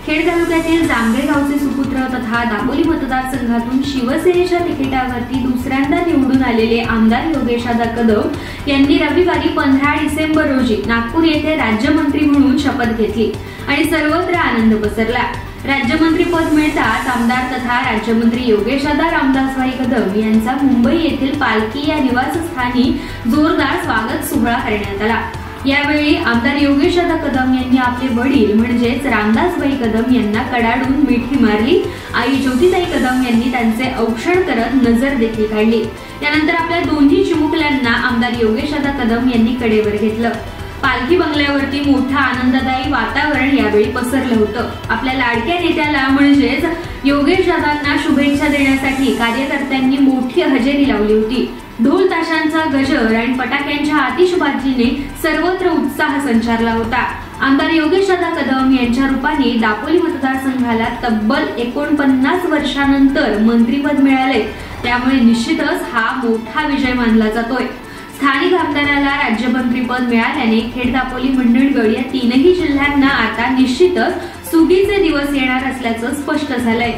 खेड तालुक्यातील जांभे गावचे सुपुत्र तथा दापोली मतदारसंघातून शिवसेनेच्या तिकिटावरती दुसऱ्यांदा निवडून आलेले आमदार योगेशदादा कदम यांनी रविवारी 15 डिसेंबर रोजी नागपूर येथे राज्यमंत्री म्हणून शपथ घेतली आणि सर्वत्र आनंद पसरला। राज्यमंत्रीपद मिळताच आमदार तथा राज्यमंत्री योगेशदादा रामदासभाई कदम यांचा मुंबई येथील पालखी या निवासस्थानी जोरदार स्वागत सोहळा करण्यात आला। यावेळी आमदार योगेशदादा कदम यांनी आपले वडील म्हणजेच रामदासभाई कदम यांना कडाडून मिठी मारली। आई ज्योतिताई कदम यांनी त्यांचे औक्षण करत नजर देखील काढली। त्यानंतर आपल्या दोन्ही चिमुकल्यांना आमदार योगेशदादा कदम यांनी कडेवर घेतलं। पालखी बंगल्यावरती मोठं आनंददायी वातावरण यावेळी पसरलं होतं। आपल्या लाडक्या नेत्याला म्हणजेच योगेशदादांना शुभेच्छा देण्यासाठी कार्यकर्त्यांनी मोठी हजेरी लावली होती। ढोल ताशांचा गजर आणि फटाक्यांच्या आतिषबाजीने सर्वत्र उत्साह संचारला होता। आमदार योगेशदादा कदम यांच्या रूपाने दापोली मतदारसंघाला तब्बल 49 वर्षांनंतर मंत्रीपद मिळाले, त्यामुळे निश्चितच हा मोठा विजय मानला जातोय। स्थानिक आमदाराला राज्यमंत्रीपद मिळाल्याने खेड, दापोली, मंडणगड या तीनही जिल्ह्यांना आता निश्चितच सुगीचे दिवस येणार असल्याचं स्पष्ट झालंय।